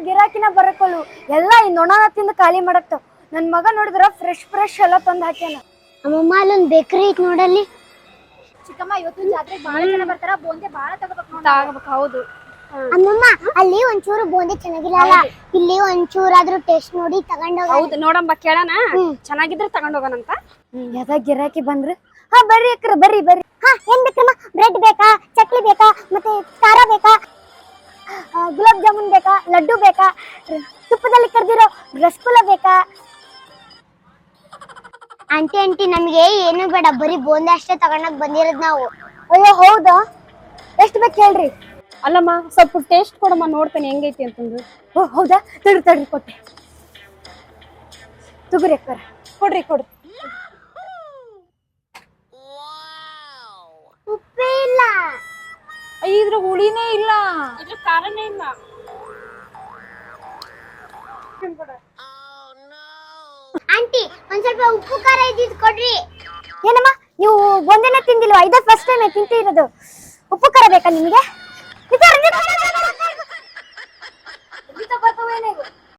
ಗಿರಾಕಿನ ಬರಕೊಳ್ಳು ಎಲ್ಲ ಈ ನೊಣನ ತಿಂದು ಖಾಲಿ ಮಾಡಕ್ತಾವ. ನನ್ ಮಗ ನೋಡಿದ್ರ ಫ್ರೆಶ್ ಎಲ್ಲ ತಂದು ಹಾಕ್ಯಾನ. ಅಮ್ಮಮ್ಮ ಅಲ್ಲೊಂದ್ ಬೇಕರಿ ಐತಿ ನೋಡಲ್ಲಿ. ಚಿಕ್ಕಮ್ಮ ಇವತ್ತು ಜಾತ್ರೆಗೆ ಬಹಳ ಜನ ಬರ್ತಾರ, ಬೋಂದೆ ಬಹಳ ತಗೋಬೇಕು. ಹೌದು ಅಮ್ಮಮ್ಮ ಅಲ್ಲಿ ಒಂಚೂರು ಬೋಂದೆ ಚೆನ್ನಾಗಿಲ್ಲ ಅಲ್ಲ, ಇಲ್ಲಿ ಒಂಚೂರಾದ್ರೂ ಟೇಸ್ಟ್ ನೋಡಿ ತಗೊಂಡೋಗ. ಹೌದು ನೋಡಂಬ ಕೇಳೋಣ, ಚೆನ್ನಾಗಿದ್ರೆ ತಗೊಂಡೋಗೋಣಂತ. ಯಾವ್ದಾಗ ಗಿರಾಕಿ ಬಂದ್ರು. ಹಾ ಬರ್ರಿ ಅಕ್ರ ಬರ್ರಿ. ಹಾ ಏನ್ ಬೇಕಮ್ಮ? ಬ್ರೆಡ್ ಬೇಕಾ, ಚಕ್ಲಿ ಬೇಕಾ, ಮತ್ತೆ ಖಾರ ಬೇಕಾ, ಗುಲಾಬ್ ಜಾಮೂನ್ ಬೇಕಾ, ಲಡ್ಡು ಬೇಕಾ, ತುಪ್ಪದಲ್ಲಿ ಕರ್ದಿರೋ ರಸಗುಲ್ಲ ಬೇಕಾ? ಆಂಟಿ ನಮ್ಗೆ ಏನು ಬೇಡ, ಬರೀ ಬೋಂದೆ ಅಷ್ಟೇ ತಗೊಂಡೋಗ್ ಬಂದಿರೋದ್ ನಾವು. ಅಯ್ಯೋ ಹೌದಾ, ಎಷ್ಟು ಬೇಕು ಹೇಳ್ರಿ. ಅಲ್ಲಮ್ಮ ಸ್ವಲ್ಪ ಟೇಸ್ಟ್ ಕೊಡಮ್ಮ, ನೋಡ್ತೇನೆ ಹೆಂಗೈತಿ ಅಂತಂದು. ಓ ಹೌದಾ, ತಡ್ರಿ ಕೊಟ್ಟೆ. ತಗೋರಿ ಅಕ್ಕಾರ, ಕೊಡ್ರಿ. ಉಪ್ಪೇ ಇಲ್ಲ, ಇದ್ರ ಹುಳಿನೇ ಇಲ್ಲ, ಇದ್ರ ಖಾರನೇ ಇಲ್ಲ. ಆಂಟಿ ಒಂದ್ ಸ್ವಲ್ಪ ಉಪ್ಪು ಖಾರ ಇದ್ದಿದ್ ಕೊಡ್ರಿ. ಏನಮ್ಮ ನೀವು ಒಂದೇನೆ ತಿಂದಿಲ್ವಾ? ಇದ ಫಸ್ಟ್ ಟೈಮ್ ತಿಂತಿರೋದು. ಉಪ್ಪು ಖಾರ ಬೇಕಾ ನಿಮ್ಗೆ?